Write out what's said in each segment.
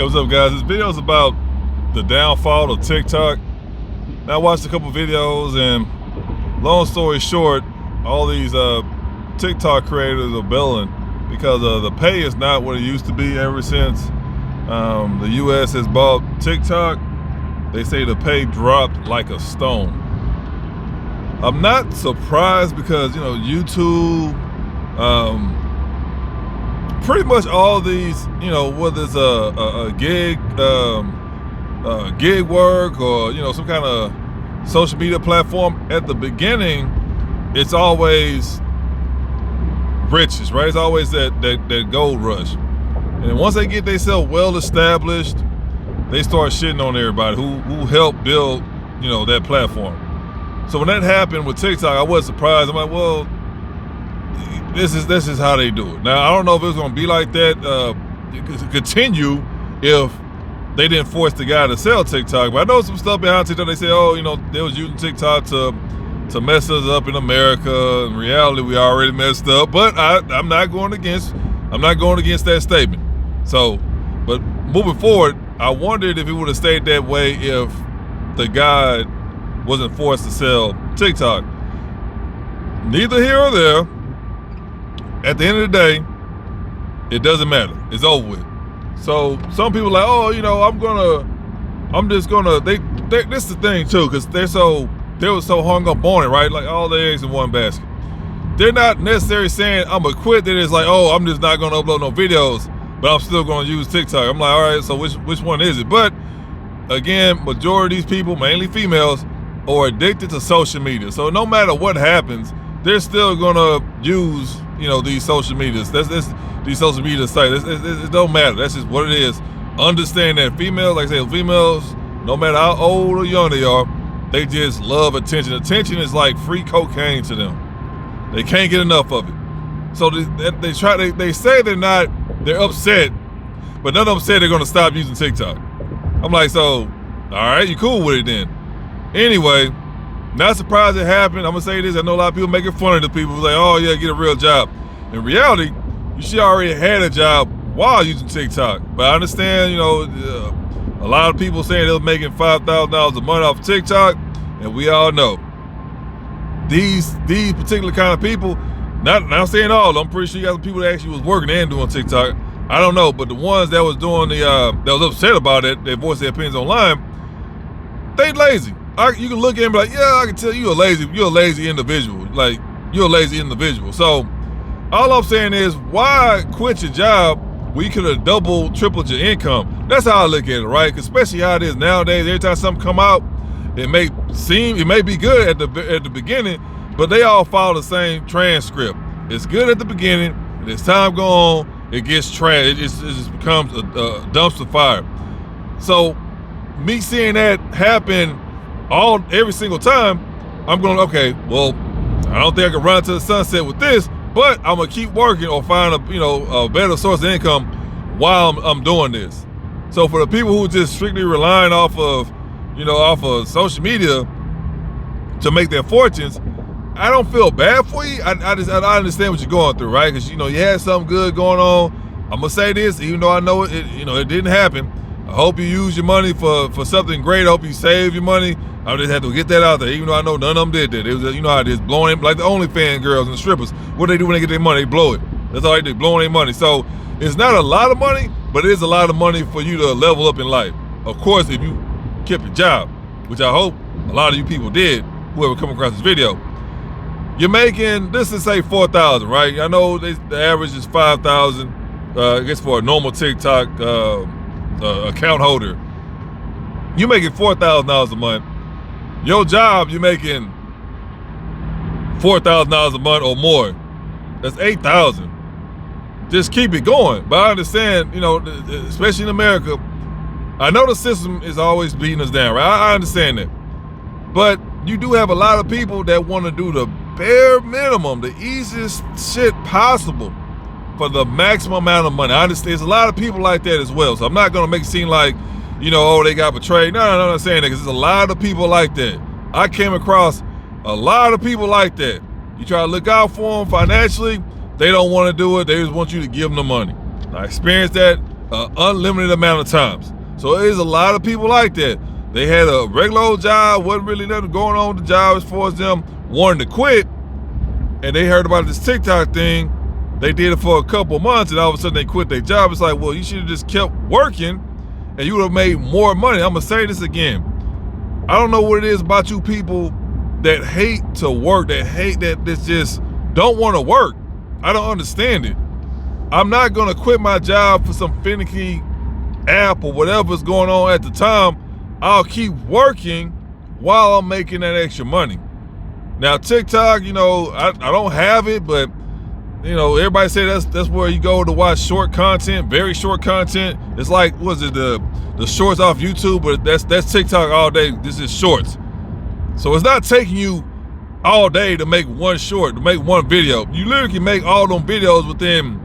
Hey, what's up, guys? This video is about the downfall of TikTok. Now, I watched a couple videos, and long story short, all these TikTok creators are bailing because the pay is not what it used to be ever since the U.S. has bought TikTok. They say the pay dropped like a stone. I'm not surprised because, YouTube, pretty much all these, whether it's a gig work or, some kind of social media platform, at the beginning, it's always riches, right? It's always that gold rush. And once they get themselves well established, they start shitting on everybody who helped build, that platform. So when that happened with TikTok, I wasn't surprised. I'm like, well, this is how they do it. Now, I don't know if it's going to be like that, continue if they didn't force the guy to sell TikTok. But I know some stuff behind TikTok. They say, they was using TikTok to mess us up in America. In reality, we already messed up. But I'm not going against that statement. So, but moving forward, I wondered if it would have stayed that way if the guy wasn't forced to sell TikTok. Neither here or there. At the end of the day, it doesn't matter. It's over with. So some people are like, this is the thing too, because they were so hung up on it, right? Like all their eggs in one basket. They're not necessarily saying I'm gonna quit. They're just like, I'm just not gonna upload no videos, but I'm still gonna use TikTok. I'm like, all right, so which one is it? But again, majority of these people, mainly females, are addicted to social media. So no matter what happens, they're still gonna use, these social medias. These social media sites. It don't matter. That's just what it is. Understand that females, like I say, females, no matter how old or young they are, they just love attention. Attention is like free cocaine to them. They can't get enough of it. So they say they're upset, but none of them say they're gonna stop using TikTok. I'm like, so, all right, you cool with it then. Anyway, not surprised it happened. I'm gonna say this. I know a lot of people making fun of the people like, oh yeah, get a real job. In reality, you should already had a job while using TikTok. But I understand, a lot of people saying they were making $5,000 a month off TikTok, and we all know these particular kind of people. Not saying all. I'm pretty sure you got some people that actually was working and doing TikTok. I don't know, but the ones that was doing that was upset about it, they voiced their opinions online, they lazy. You can look at him and be like, yeah, I can tell you're a lazy individual. Like, you're a lazy individual. So all I'm saying is, why quit your job where you could have doubled, tripled your income? That's how I look at it, right? Especially how it is nowadays. Every time something come out, it may be good at the beginning, but they all follow the same transcript. It's good at the beginning, and as time go on, it gets trash. It just becomes a dumpster fire. So me seeing that happen every single time, I'm going, okay, well, I don't think I can run to the sunset with this, but I'm gonna keep working or find a better source of income while I'm doing this. So for the people who just strictly relying off of social media to make their fortunes, I don't feel bad for you. I understand what you're going through, right? Because you had something good going on. I'm gonna say this, even though I know it didn't happen. I hope you use your money for something great. I hope you save your money. I just had to get that out there, even though I know none of them did that. It was, how it is, blowing like the OnlyFans girls and the strippers. What do they do when they get their money? They blow it. That's all they do, blowing their money. So it's not a lot of money, but it is a lot of money for you to level up in life. Of course, if you kept your job, which I hope a lot of you people did, whoever come across this video, you're making, let's just say $4,000, right? I know the average is $5,000, I guess for a normal TikTok account holder. You're making $4,000 a month. Your job, you're making $4,000 a month or more. That's $8,000. Just keep it going. But I understand, especially in America, I know the system is always beating us down, right? I understand that. But you do have a lot of people that want to do the bare minimum, the easiest shit possible for the maximum amount of money. I understand there's a lot of people like that as well. So I'm not going to make it seem like, they got betrayed. No, I'm not saying that, because there's a lot of people like that. I came across a lot of people like that. You try to look out for them financially, they don't want to do it. They just want you to give them the money. I experienced that unlimited amount of times. So there's a lot of people like that. They had a regular old job, wasn't really nothing going on with the job as far as them wanting to quit, and they heard about this TikTok thing. They did it for a couple months, and all of a sudden they quit their job. It's like, well, you should have just kept working, and you would have made more money. I'm gonna say this again. I don't know what it is about you people that hate to work, that just don't want to work. I don't understand it. I'm not gonna quit my job for some finicky app or whatever's going on at the time. I'll keep working while I'm making that extra money. Now TikTok, you know, I don't have it, but you know, everybody say that's where you go to watch short content, very short content. It's like, was it the shorts off YouTube, but that's TikTok all day. This is shorts. So it's not taking you all day to make one short, to make one video. You literally can make all them videos within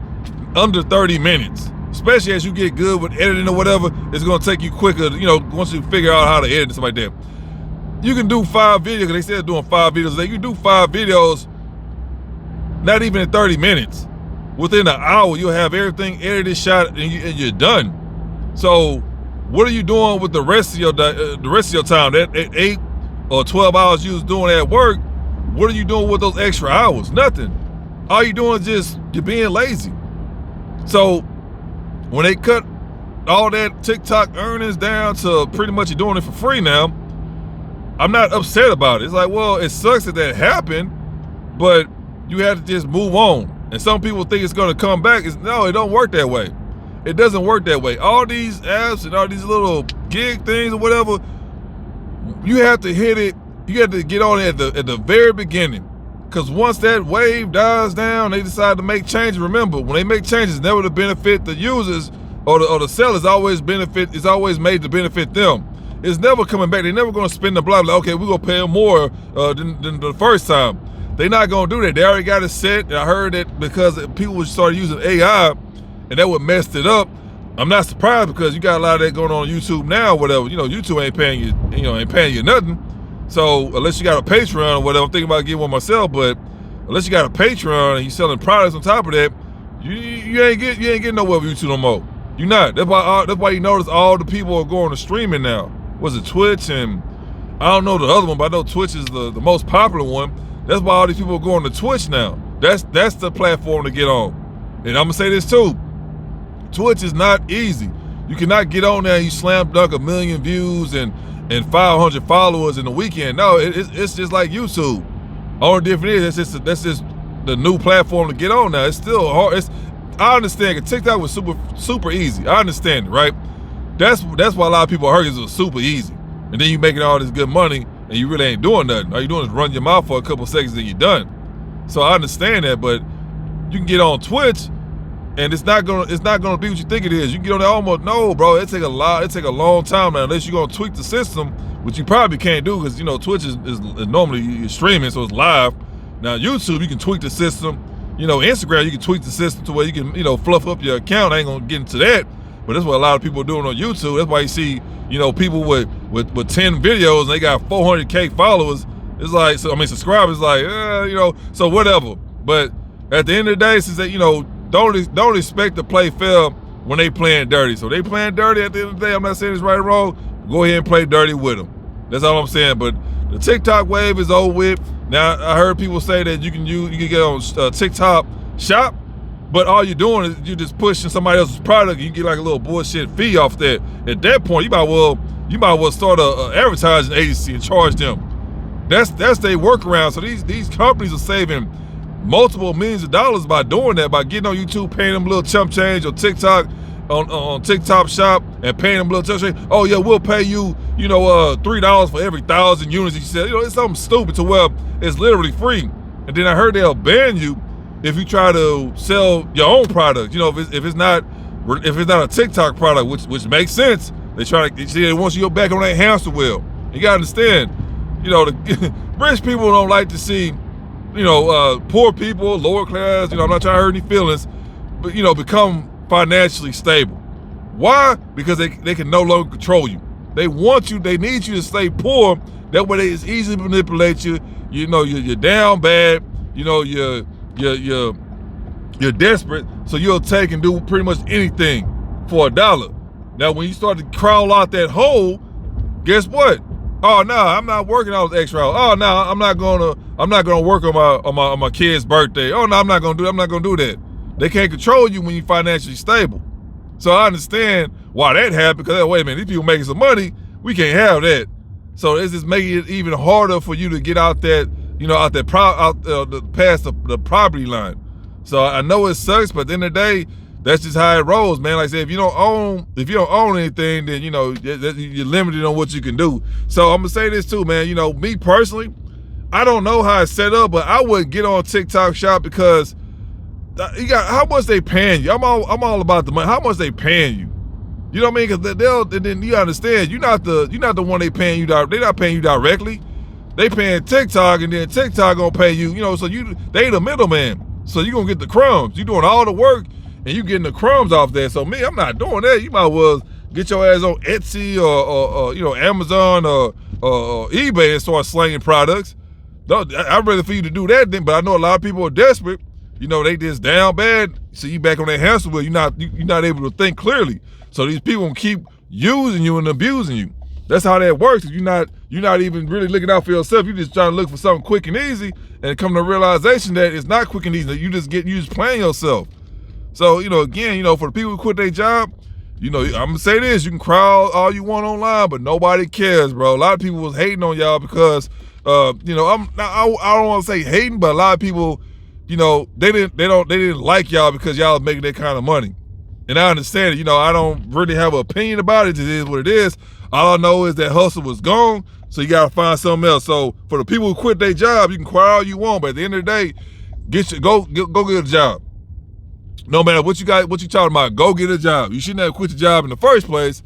under 30 minutes. Especially as you get good with editing or whatever, it's gonna take you quicker, you know, once you figure out how to edit and stuff like that. You can do 5 videos, they said doing 5 videos a day. You can do 5 videos, not even in 30 minutes. Within an hour, you'll have everything edited, shot, and you're done. So what are you doing with the rest of your time? That 8 or 12 hours you was doing at work, what are you doing with those extra hours? Nothing. All you're doing is just, you're being lazy. So when they cut all that TikTok earnings down to pretty much you're doing it for free now, I'm not upset about it. It's like, well, it sucks that happened, but you have to just move on. And some people think it's gonna come back. No, it don't work that way. It doesn't work that way. All these apps and all these little gig things or whatever, you have to hit it, you have to get on it at the very beginning. Because once that wave dies down, they decide to make changes. Remember, when they make changes, never to benefit the users or the sellers. It's always made to benefit them. It's never coming back. They're never going to spend the block. Like, okay, we're going to pay them more than the first time. They're not going to do that. They already got it set. And I heard that because people started using AI, and that would messed it up. I'm not surprised because you got a lot of that going on YouTube now. Whatever, you know, YouTube ain't paying you, ain't paying you nothing. So unless you got a Patreon or whatever, I'm thinking about getting one myself, but unless you got a Patreon and you selling products on top of that, you ain't getting nowhere with YouTube no more. You not. That's why you notice all the people are going to streaming now. Was it Twitch? And I don't know the other one, but I know Twitch is the most popular one. That's why all these people are going to Twitch now. That's the platform to get on. And I'm gonna say this too. Twitch is not easy. You cannot get on there and you slam dunk 1 million views and 500 followers in a weekend. No, it's just like YouTube. Only difference is that's just the new platform to get on now. It's still hard. I understand. TikTok was super easy. I understand it, right? That's why a lot of people are hurt. It was super easy, and then you making all this good money and you really ain't doing nothing. All you doing is run your mouth for a couple seconds and you're done. So I understand that, but you can get on Twitch. And it's not gonna be what you think it is. You can get on there almost, no, bro. It take a long time now, unless you're gonna tweak the system, which you probably can't do because Twitch is normally streaming, so it's live. Now YouTube, you can tweak the system. Instagram, you can tweak the system to where you can fluff up your account. I ain't gonna get into that, but that's what a lot of people are doing on YouTube. That's why you see people with 10 videos and they got 400K followers. It's like, subscribers. Like so whatever. But at the end of the day, since that don't expect to play fair when they playing dirty. So they playing dirty at the end of the day. I'm not saying it's right or wrong. Go ahead and play dirty with them. That's all I'm saying. But the TikTok wave is over with. Now I heard people say that you can get on TikTok Shop, but all you're doing is you're just pushing somebody else's product. You get like a little bullshit fee off that. At that point, you might well start a advertising agency and charge them. That's their workaround. So these companies are saving multiple millions of dollars by doing that, by getting on YouTube, paying them a little chump change, or TikTok on TikTok Shop and paying them a little chump change. Oh yeah, we'll pay you, $3 for every 1,000 units. You said, it's something stupid to where it's literally free. And then I heard they'll ban you if you try to sell your own product. If it's not a TikTok product, which makes sense. They want you back on that hamster wheel. You gotta understand, the rich people don't like to see poor people, lower class, I'm not trying to hurt any feelings, but, become financially stable. Why? Because they can no longer control you. They need you to stay poor. That way it's easy to manipulate you. You're down bad, you're desperate, so you'll take and do pretty much anything for $1. Now, when you start to crawl out that hole, guess what? Oh no, I'm not working all those extra hours. Oh no, I'm not gonna work on my kid's birthday. Oh no, I'm not gonna do that. They can't control you when you're financially stable. So I understand why that happened, because wait a minute, these people making some money, we can't have that. So it's just making it even harder for you to get out that, past the poverty line. So I know it sucks, but at the end of the day, that's just how it rolls, man. Like I said, if you don't own anything, then you're limited on what you can do. So I'm gonna say this too, man. Me personally, I don't know how it's set up, but I wouldn't get on TikTok Shop because you got how much they paying you. I'm all about the money. How much they paying you? You know what I mean? Because then you understand, you're not the one they paying you. They're not paying you directly. They paying TikTok, and then TikTok gonna pay you. So they the middleman. So you gonna get the crumbs. You doing all the work, and you getting the crumbs off there. So me, I'm not doing that. You might well get your ass on Etsy or Amazon or eBay and start slanging products. I'd rather for you to do that then, but I know a lot of people are desperate. They just down bad. So you back on that hamster wheel. You're not able to think clearly. So these people gonna keep using you and abusing you. That's how that works. You're not even really looking out for yourself. You just trying to look for something quick and easy, and come to the realization that it's not quick and easy. You just playing yourself. So, again, for the people who quit their job, I'm gonna say this: you can cry all you want online, but nobody cares, bro. A lot of people was hating on y'all because, I don't want to say hating, but a lot of people, they didn't like y'all because y'all was making that kind of money. And I understand it. I don't really have an opinion about it. It is what it is. All I know is that hustle was gone, so you gotta find something else. So for the people who quit their job, you can cry all you want, but at the end of the day, go get a job. No matter what you talking about, go get a job. You shouldn't have quit your job in the first place.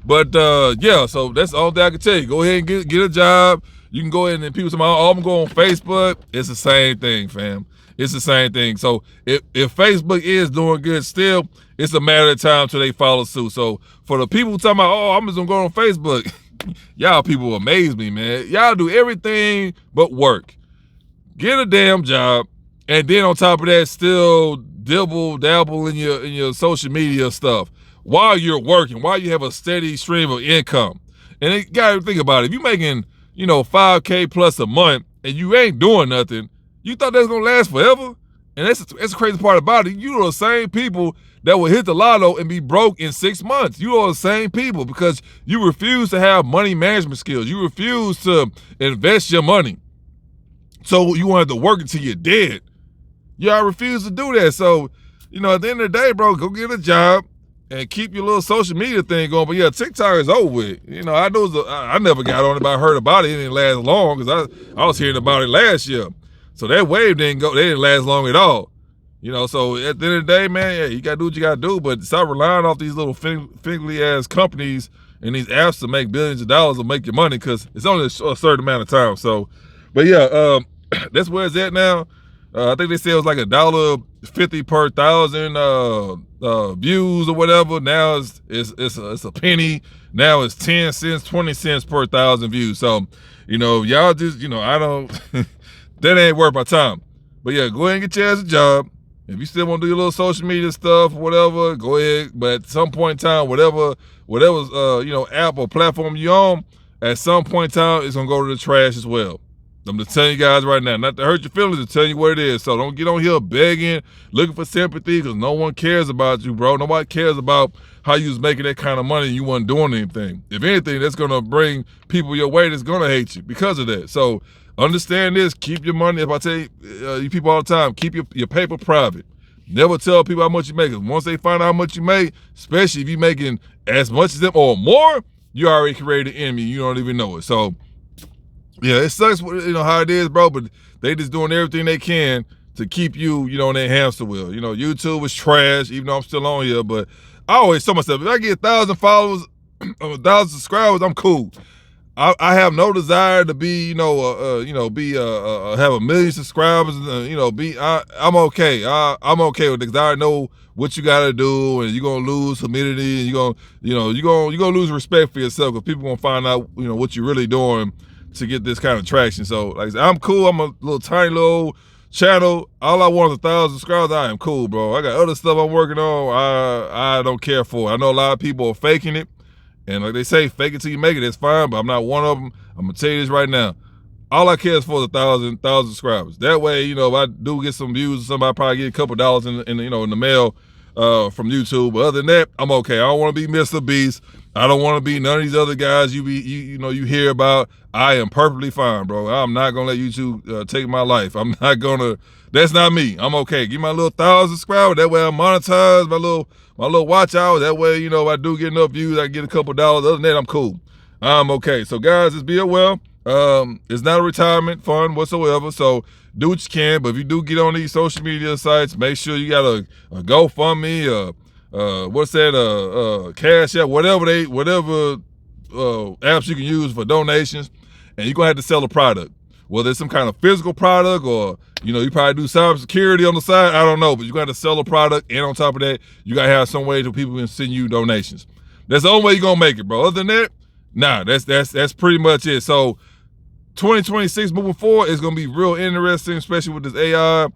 But yeah, so that's all that I can tell you. Go ahead and get a job. You can go ahead and people say, oh, I'm going on Facebook. It's the same thing, fam. It's the same thing. So if Facebook is doing good still, it's a matter of time till they follow suit. So for the people talking about, oh, I'm just gonna go on Facebook, y'all people amaze me, man. Y'all do everything but work. Get a damn job, and then on top of that, still dabble in your social media stuff while you're working, while you have a steady stream of income. And you gotta think about it. If you're making, $5K plus a month and you ain't doing nothing, you thought that's gonna last forever? And that's the crazy part about it. You are the same people that will hit the lotto and be broke in 6 months. You are the same people because you refuse to have money management skills. You refuse to invest your money. So you want to work until you're dead. Y'all refuse to do that. So, at the end of the day, bro, go get a job and keep your little social media thing going. But yeah, TikTok is over with. I never got on it, but I heard about it. It didn't last long because I was hearing about it last year. So that wave they didn't last long at all. So at the end of the day, man, yeah, you gotta do what you gotta do, but stop relying off these little figgly ass companies and these apps to make billions of dollars or make your money, because it's only a certain amount of time. So, but yeah, that's where it's at now. I think they said it was like $1.50 per 1,000 views or whatever. Now it's a penny. Now it's 10 cents, 20 cents per 1,000 views. So, y'all just, I don't, that ain't worth my time. But yeah, go ahead and get your ass a job. If you still want to do your little social media stuff, whatever, go ahead. But at some point in time, whatever app or platform you on, at some point in time, it's gonna go to the trash as well. I'm just telling you guys right now, not to hurt your feelings, to tell you what it is. So don't get on here begging, looking for sympathy, because no one cares about you, bro. Nobody cares about how you was making that kind of money and you wasn't doing anything. If anything, that's gonna bring people your way that's gonna hate you because of that. So understand this, keep your money. If I tell you people all the time, keep your paper private. Never tell people how much you make. Once they find out how much you make, especially if you're making as much as them or more, you already created an enemy. You don't even know it. So yeah, it sucks, how it is, bro, but they just doing everything they can to keep you, on that hamster wheel. YouTube is trash, even though I'm still on here, but I always tell myself, if I get 1,000 followers, 1,000 subscribers, I'm cool. I have no desire to be, have 1 million subscribers. I'm okay. I'm okay with it because I know what you got to do, and you're gonna lose humility, and you're gonna lose respect for yourself because people gonna find out, what you're really doing to get this kind of traction. So, like I said, I'm cool. I'm a little tiny little channel, all I want is 1,000 subscribers. I am cool, bro. I got other stuff I'm working on. I don't care for it. I know a lot of people are faking it, and like they say, fake it till you make it. It's fine, but I'm not one of them. I'm gonna tell you this right now. All I care is for the 1,000 subscribers. That way, you know, if I do get some views or something, I probably get a couple dollars in the mail from YouTube. But other than that, I'm okay. I don't want to be Mr. Beast. I don't want to be none of these other guys you hear about. I am perfectly fine, bro. I'm not gonna let YouTube take my life. I'm not gonna. That's not me. I'm okay. Give my little 1,000 subscribers. That way I monetize my little watch hours. That way, you know, if I do get enough views, I get a couple dollars. Other than that, I'm cool. I'm okay. So guys, just be well. It's not a retirement fund whatsoever, so do what you can. But if you do get on these social media sites, make sure you got a GoFundMe, what's that, Cash App, whatever apps you can use for donations, and you're gonna have to sell a product, whether it's some kind of physical product or you probably do cybersecurity on the side. I don't know, but you got to sell a product, and on top of that, you gotta have some way that people can send you donations. That's the only way you're gonna make it, bro. Other than that, nah, that's pretty much it. So 2026 moving forward is going to be real interesting, especially with this AI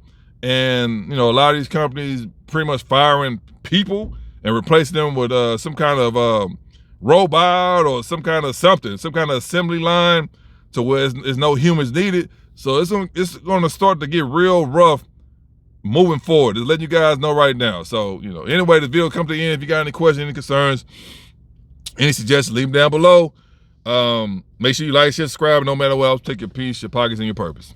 and, a lot of these companies pretty much firing people and replacing them with some kind of robot or some kind of assembly line to where there's no humans needed. So it's going to start to get real rough moving forward. Just letting you guys know right now. So, anyway, the video come to the end. If you got any questions, any concerns, any suggestions, leave them down below. Make sure you like, share, subscribe, no matter what else, take your peace, your pockets, and your purpose.